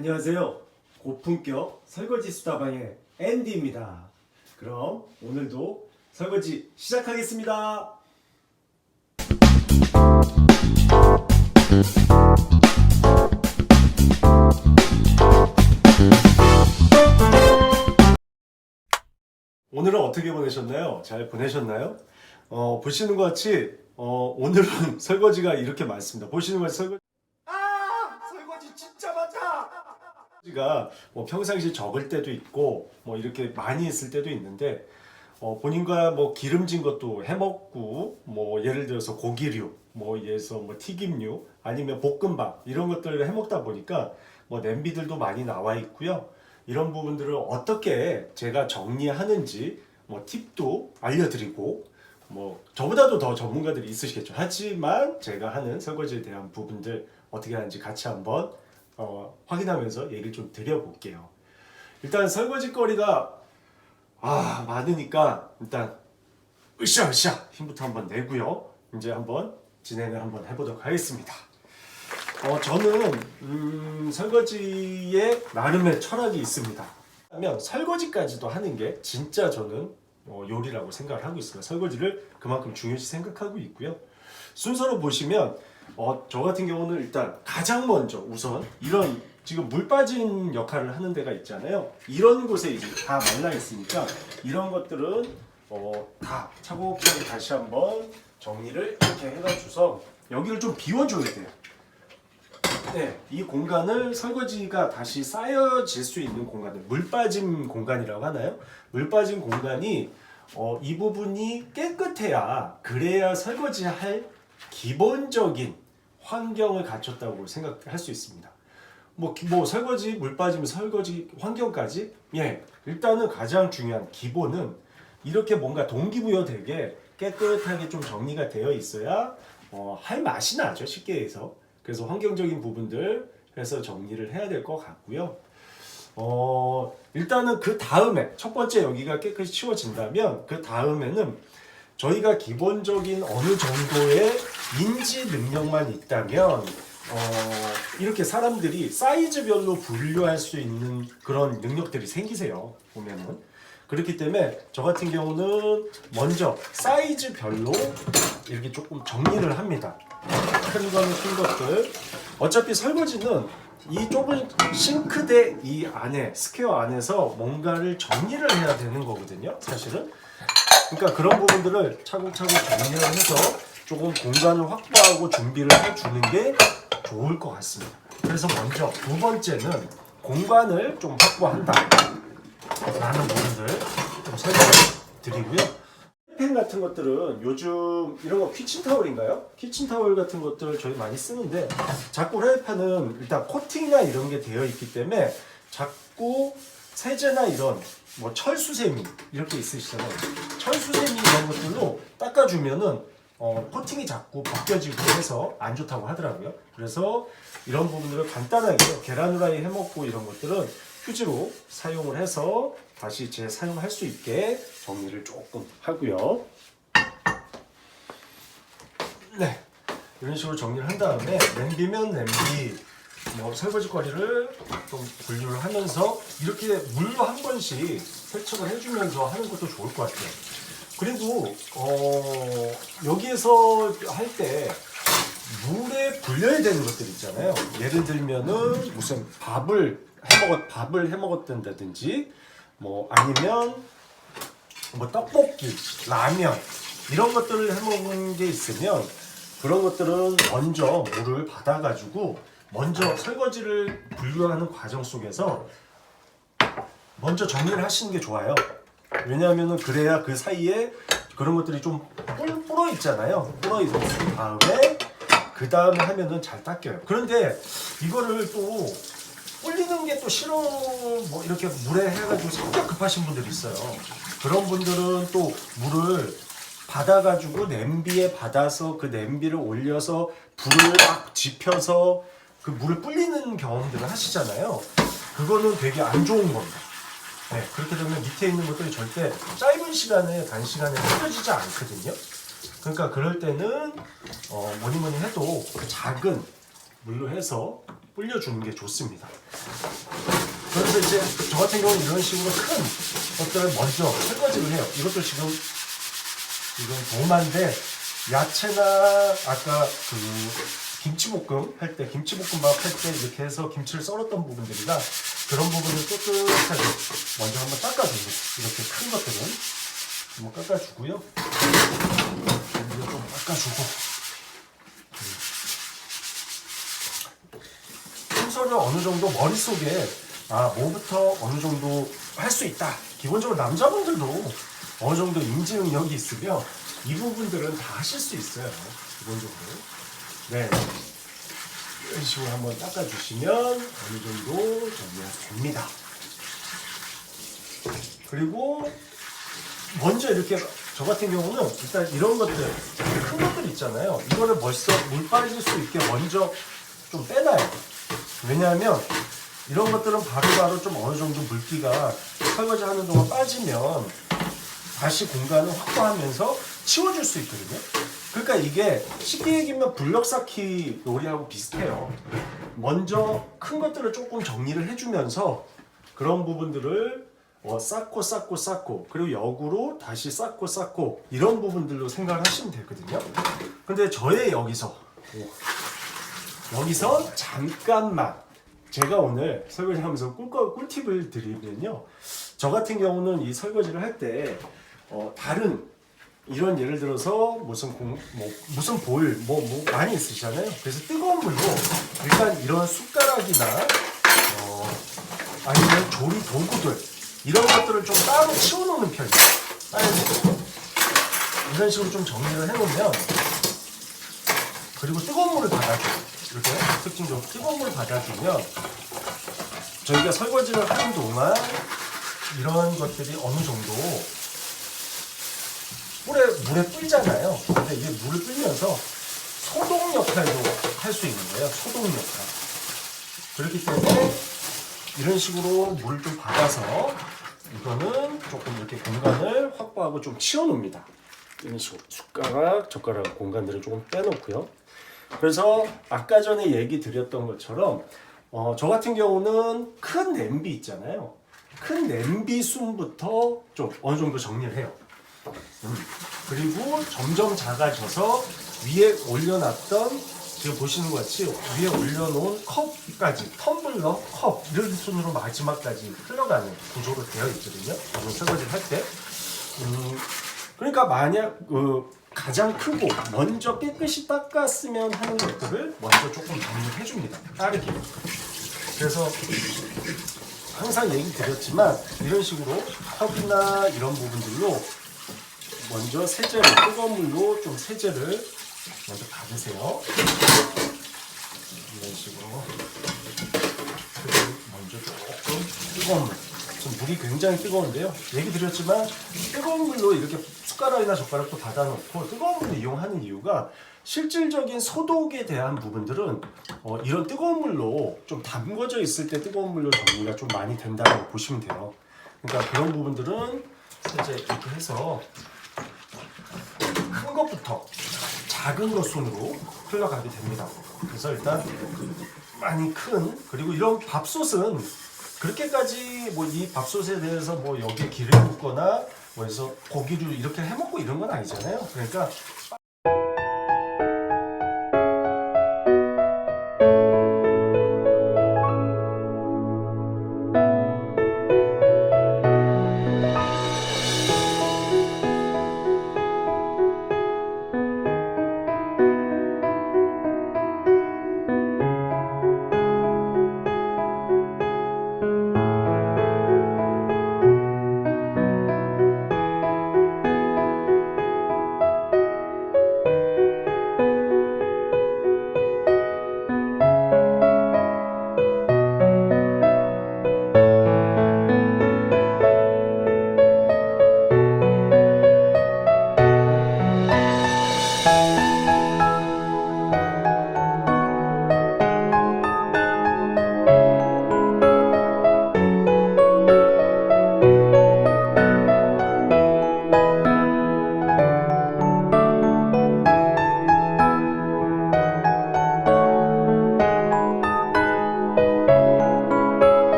안녕하세요. 고품격 설거지 수다방의 앤디입니다. 그럼 오늘도 설거지 시작하겠습니다. 오늘은 어떻게 보내셨나요? 잘 보내셨나요? 보시는 것 같이 오늘은 설거지가 이렇게 많습니다. 보시는 것 같이 설거지 진짜 많다! 설거지가 뭐 평상시 적을 때도 있고 뭐 이렇게 많이 했을 때도 있는데 본인과 뭐 기름진 것도 해먹고 뭐 예를 들어서 고기류 뭐 예를 들어서 뭐 튀김류 아니면 볶음밥 이런 것들을 해먹다 보니까 뭐 냄비들도 많이 나와 있고요. 이런 부분들을 어떻게 제가 정리하는지 뭐 팁도 알려드리고 뭐 저보다도 더 전문가들이 있으시겠죠. 하지만 제가 하는 설거지에 대한 부분들 어떻게 하는지 같이 한번 확인하면서 얘기를 좀 드려볼게요. 일단 설거지 거리가 많으니까 일단 으쌰으쌰 힘부터 한번 내고요. 이제 한번 진행을 한번 해보도록 하겠습니다. 저는 설거지에 나름의 철학이 있습니다. 하면 설거지까지도 하는 게 진짜 저는 요리라고 생각을 하고 있습니다. 설거지를 그만큼 중요시 생각하고 있고요. 순서로 보시면 저 같은 경우는 일단 가장 먼저 우선 이런 지금 물 빠진 역할을 하는 데가 있잖아요. 이런 곳에 이제 다 말라 있으니까 이런 것들은 다 차곡차곡 다시 한번 정리를 이렇게 해가지고서 여기를 좀 비워줘야 돼요. 네, 이 공간을 설거지가 다시 쌓여질 수 있는 공간을 물 빠진 공간이라고 하나요? 물 빠진 공간이 이 부분이 깨끗해야 그래야 설거지할 기본적인 환경을 갖췄다고 생각할 수 있습니다. 뭐 설거지 물 빠지면 설거지 환경까지 일단은 가장 중요한 기본은 이렇게 뭔가 동기부여되게 깨끗하게 좀 정리가 되어 있어야 할 맛이 나죠, 쉽게 해서. 그래서 환경적인 부분들 해서 정리를 해야 될 것 같고요. 일단은 그 다음에 첫 번째 여기가 깨끗이 치워진다면 그 다음에는 저희가 기본적인 어느 정도의 인지 능력만 있다면 이렇게 사람들이 사이즈별로 분류할 수 있는 그런 능력들이 생기세요. 보면은 그렇기 때문에 저 같은 경우는 먼저 사이즈별로 이렇게 조금 정리를 합니다. 큰 거는 큰 것들. 어차피 설거지는 이 좁은 싱크대 이 안에 스퀘어 안에서 뭔가를 정리를 해야 되는 거거든요. 사실은. 그러니까 그런 부분들을 차곡차곡 정리를 해서 조금 공간을 확보하고 준비를 해주는 게 좋을 것 같습니다. 그래서 먼저 두 번째는 공간을 좀 확보한다 라는 부분들 좀 설명을 드리고요. 펜 같은 것들은 요즘 이런 거 키친타월인가요? 키친타월 같은 것들을 저희 많이 쓰는데 자꾸 프라이팬은 일단 코팅이나 이런 게 되어 있기 때문에 자꾸 세제나 이런 뭐 철수세미 이렇게 있으시잖아요. 철수세미 이런 것들로 닦아주면은 코팅이 자꾸 벗겨지고 해서 안 좋다고 하더라고요. 그래서 이런 부분들을 간단하게 계란 후라이 해먹고 이런 것들은 휴지로 사용을 해서 다시 재사용할 수 있게 정리를 조금 하고요. 네, 이런 식으로 정리를 한 다음에 냄비면 냄비, 뭐 설거지거리를 좀 분류를 하면서 이렇게 물로 한 번씩 세척을 해주면서 하는 것도 좋을 것 같아요. 그리고 여기에서 할 때 물에 불려야 되는 것들 있잖아요. 예를 들면은 무슨 밥을 해먹었던다든지 뭐 아니면 뭐 떡볶이, 라면 이런 것들을 해먹은 게 있으면 그런 것들은 먼저 물을 받아가지고 먼저 설거지를 분류하는 과정 속에서 먼저 정리를 하시는 게 좋아요. 왜냐하면은 그래야 그 사이에 그런 것들이 좀 불어 있잖아요. 불어 있은 다음에 그 다음에 하면은 잘 닦여요. 그런데 이거를 또 불리는 게 또 싫어 뭐 이렇게 물에 해가지고 성격 급하신 분들이 있어요. 그런 분들은 또 물을 받아가지고 냄비에 받아서 그 냄비를 올려서 불을 막 지펴서 그 물을 불리는 경험들을 하시잖아요. 그거는 되게 안 좋은 겁니다. 네, 그렇게 되면 밑에 있는 것들이 절대 짧은 시간에 단시간에 흡려지지 않거든요. 그러니까 그럴 때는 뭐니 해도 그 작은 물로 해서 불려주는 게 좋습니다. 그래서 이제 저 같은 경우는 이런 식으로 큰 것들을 먼저 설거지를 해요. 이것도 지금 도마인데 야채나 아까 김치볶음 할 때, 김치볶음밥 할 때 이렇게 해서 김치를 썰었던 부분들이나 그런 부분을 깨끗하게 먼저 한번 닦아주고, 이렇게 큰 것들은 한번 깎아주고요. 이거 좀 깎아주고, 순서를 어느 정도 머릿속에 뭐부터 어느 정도 할 수 있다. 기본적으로 남자분들도 어느 정도 인지 능력이 있으면 이 부분들은 다 하실 수 있어요. 기본적으로. 네. 이런 식으로 한번 닦아주시면 어느 정도 정리가 됩니다. 그리고 먼저 이렇게 저 같은 경우는 일단 이런 것들, 큰 것들 있잖아요. 이거를 벌써 물 빠질 수 있게 먼저 좀 빼놔요. 왜냐하면 이런 것들은 바로바로 좀 어느 정도 물기가 설거지 하는 동안 빠지면 다시 공간을 확보하면서 치워줄 수 있거든요. 그러니까 이게 쉽게 얘기하면 블럭 쌓기 놀이하고 비슷해요. 먼저 큰 것들을 조금 정리를 해주면서 그런 부분들을 쌓고 그리고 역으로 다시 쌓고 이런 부분들로 생각을 하시면 되거든요. 근데 저의 여기서 잠깐만 제가 오늘 설거지 하면서 꿀팁을 드리면요, 저 같은 경우는 이 설거지를 할 때 다른 이런 예를 들어서 무슨 볼 많이 있으시잖아요. 그래서 뜨거운 물로 일단 이런 숟가락이나 아니면 조리 도구들 이런 것들을 좀 따로 치워놓는 편이에요. 이런 식으로 좀 정리를 해놓으면, 그리고 뜨거운 물을 받아줘요. 이렇게 특징적으로 뜨거운 물을 받아주면 저희가 설거지를 하는 동안 이런 것들이 어느 정도 물에 불잖아요. 근데 이게 물을 불면서 소독 역할도 할 수 있는 거예요. 소독 역할. 그렇기 때문에 이런 식으로 물을 좀 받아서 이거는 조금 이렇게 공간을 확보하고 좀 치워놓습니다. 이런 식으로 숟가락, 젓가락 공간들을 조금 빼놓고요. 그래서 아까 전에 얘기 드렸던 것처럼 저 같은 경우는 큰 냄비 있잖아요. 큰 냄비 순부터 좀 어느 정도 정리를 해요. 그리고 점점 작아져서 위에 올려놨던, 지금 보시는 것 같이 위에 올려놓은 컵까지, 텀블러, 컵 이런 순으로 마지막까지 흘러가는 구조로 되어 있거든요. 설거지를 할 때. 그러니까 만약 가장 크고 먼저 깨끗이 닦았으면 하는 것들을 먼저 조금 정리를 해줍니다. 빠르게. 그래서 항상 얘기 드렸지만 이런 식으로 컵이나 이런 부분들로 먼저 세제를, 뜨거운 물로 좀 세제를 먼저 받으세요. 이런 식으로 먼저 조금 뜨거운 물, 지금 물이 굉장히 뜨거운데요. 얘기 드렸지만 뜨거운 물로 이렇게 숟가락이나 젓가락도 받아놓고 뜨거운 물을 이용하는 이유가, 실질적인 소독에 대한 부분들은 이런 뜨거운 물로 좀 담궈져 있을 때 뜨거운 물로 정리가 좀 많이 된다고 보시면 돼요. 그러니까 그런 부분들은 세제 이렇게 해서 큰 것부터 작은 것 순으로 흘러가게 됩니다. 그래서 일단 많이 큰, 그리고 이런 밥솥은 그렇게까지 이 밥솥에 대해서 여기에 기를 붓거나 해서 고기를 이렇게 해먹고 이런 건 아니잖아요. 그러니까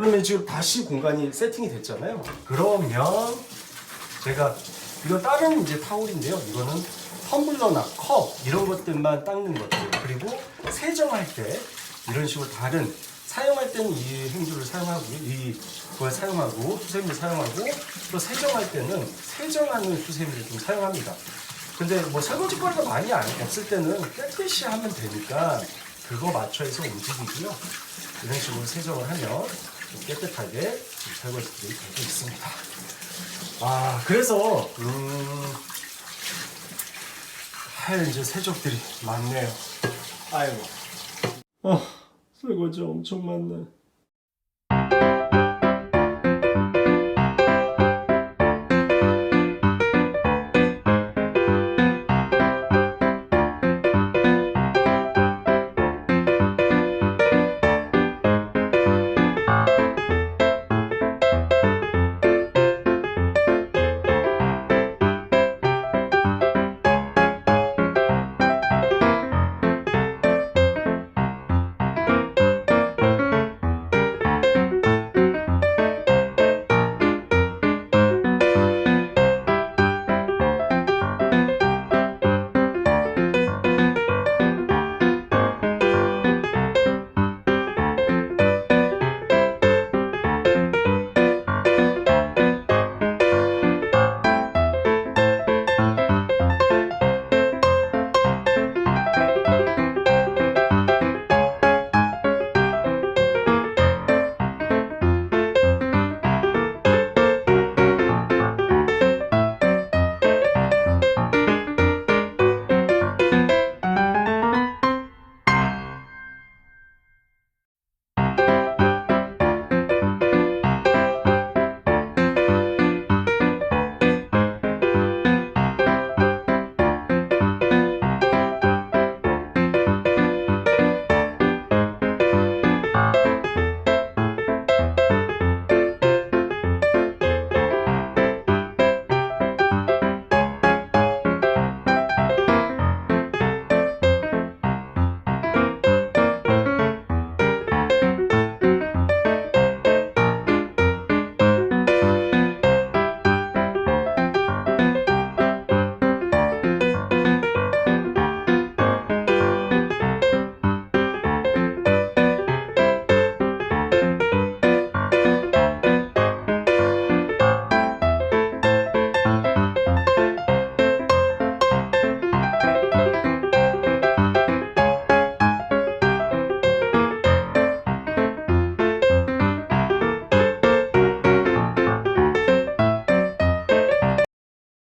그러면 지금 다시 공간이 세팅이 됐잖아요. 그러면 제가 이거 다른 이제 타올인데요. 이거는 텀블러나 컵 이런 것들만 닦는 것들, 그리고 세정할 때 이런 식으로 다른 사용할 때는 이 행주를 사용하고 이걸 사용하고 수세미를 사용하고, 또 세정할 때는 세정하는 수세미를 좀 사용합니다. 근데 뭐 설거지 거리가 많이 없을 때는 깨끗이 하면 되니까 그거 맞춰서 움직이고요. 이런 식으로 세정을 하면 깨끗하게 설거지들이 되고 있습니다. 그래서 할 이제 세적들이 많네요. 아이고. 설거지 엄청 많네.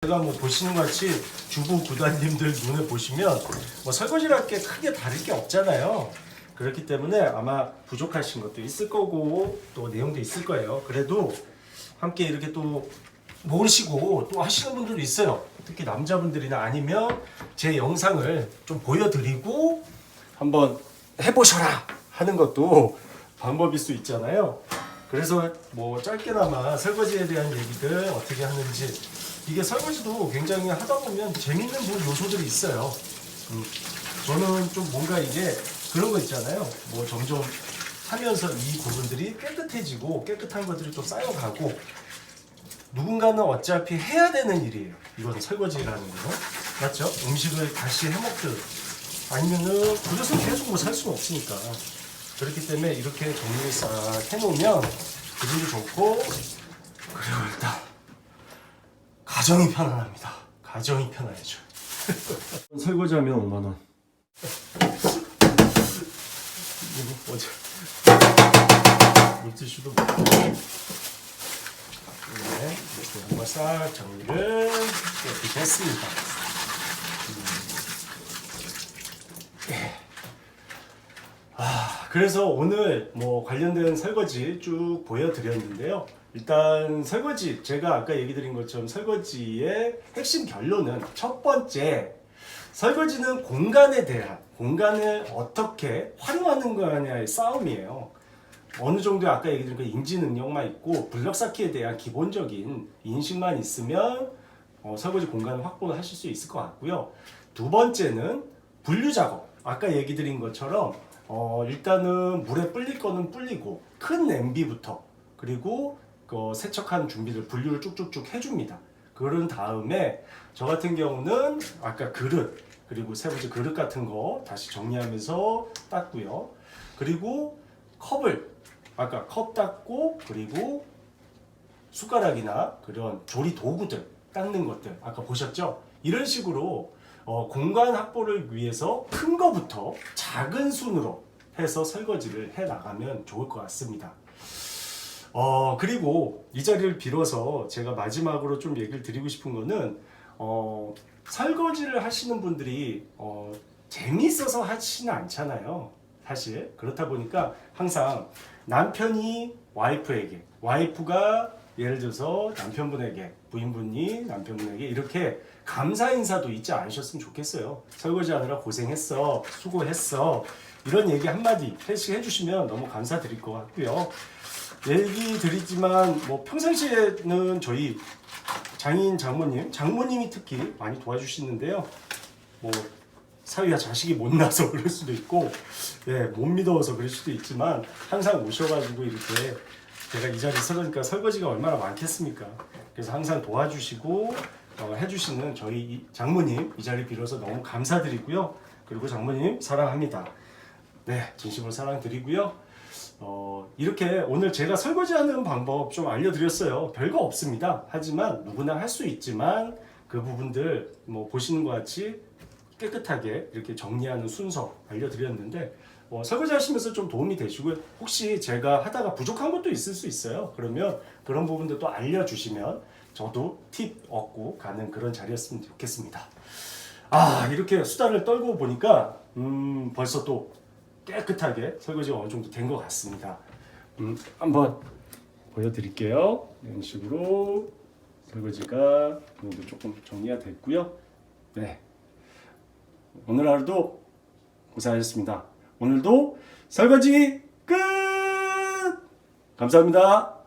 제가 뭐 보시는 것 같이 주부 구단님들 눈에 보시면 뭐 설거지를 할 게 크게 다를 게 없잖아요. 그렇기 때문에 아마 부족하신 것도 있을 거고 또 내용도 있을 거예요. 그래도 함께 이렇게 또 모르시고 또 하시는 분들도 있어요. 특히 남자분들이나 아니면 제 영상을 좀 보여드리고 한번 해보셔라 하는 것도 방법일 수 있잖아요. 그래서 뭐 짧게나마 설거지에 대한 얘기들 어떻게 하는지, 이게 설거지도 굉장히 하다 보면 재밌는 요소들이 있어요. 저는 좀 뭔가 이게 그런 거 있잖아요. 뭐 점점 하면서 이 부분들이 깨끗해지고 깨끗한 것들이 또 쌓여가고, 누군가는 어차피 해야 되는 일이에요. 이건 설거지라는 거는. 맞죠? 음식을 다시 해먹듯 아니면은 그래서 계속 뭐 살 수는 없으니까. 그렇기 때문에 이렇게 정리를 싹 해놓으면 기분도 좋고, 그리고 일단 가정이 편안합니다. 가정이 편안해져. 설거지하면 5만 원. 이거 어제 물티슈도 먹고. 네, 이렇게 한번 싹 정리를 이렇게 했습니다. 그래서 오늘 뭐 관련된 설거지 쭉 보여드렸는데요. 일단 설거지, 제가 아까 얘기 드린 것처럼 설거지의 핵심 결론은 첫 번째, 설거지는 공간에 대한, 공간을 어떻게 활용하는 거냐의 싸움이에요. 어느 정도 아까 얘기 드린 그 인지 능력만 있고 블럭 쌓기에 대한 기본적인 인식만 있으면 설거지 공간을 확보를 하실 수 있을 것 같고요. 두 번째는 분류 작업. 아까 얘기 드린 것처럼 일단은 물에 불릴 거는 불리고 큰 냄비부터 그리고 그 세척한 준비를 분류를 쭉쭉쭉 해줍니다. 그런 다음에 저 같은 경우는 아까 그릇 그리고 세 번째 그릇 같은 거 다시 정리하면서 닦고요. 그리고 컵을 아까 컵 닦고 그리고 숟가락이나 그런 조리 도구들 닦는 것들 아까 보셨죠? 이런 식으로 공간 확보를 위해서 큰 거부터 작은 순으로 해서 설거지를 해 나가면 좋을 것 같습니다. 그리고 이 자리를 빌어서 제가 마지막으로 좀 얘기를 드리고 싶은 거는 설거지를 하시는 분들이 재미있어서 하시는 않잖아요. 사실 그렇다 보니까 항상 남편이 와이프에게, 와이프가 예를 들어서 남편분에게, 부인분이 남편분에게 이렇게 감사 인사도 잊지 않으셨으면 좋겠어요. 설거지하느라 고생했어, 수고했어, 이런 얘기 한마디 해주시면 너무 감사드릴 것 같고요. 얘기 드리지만 뭐 평상시에는 저희 장인 장모님이 특히 많이 도와주시는데요. 뭐 사위와 자식이 못 나서 그럴 수도 있고, 못 믿어서 그럴 수도 있지만 항상 오셔가지고 이렇게 제가 이 자리에 서니까 설거지가 얼마나 많겠습니까? 그래서 항상 도와주시고 해주시는 저희 장모님 이 자리 빌어서 너무 감사드리고요. 그리고 장모님 사랑합니다. 네, 진심으로 사랑드리고요. 이렇게 오늘 제가 설거지하는 방법 좀 알려드렸어요. 별거 없습니다. 하지만 누구나 할 수 있지만 그 부분들 뭐 보시는 것 같이 깨끗하게 이렇게 정리하는 순서 알려드렸는데 설거지 하시면서 좀 도움이 되시고요. 혹시 제가 하다가 부족한 것도 있을 수 있어요. 그러면 그런 부분들 또 알려주시면 저도 팁 얻고 가는 그런 자리였으면 좋겠습니다. 이렇게 수다를 떨고 보니까 벌써 또 깨끗하게 설거지가 어느 정도 된 것 같습니다. 한번 보여드릴게요. 이런 식으로 설거지가 오늘도 조금 정리가 됐고요. 네, 오늘 하루도 고생하셨습니다. 오늘도 설거지 끝! 감사합니다.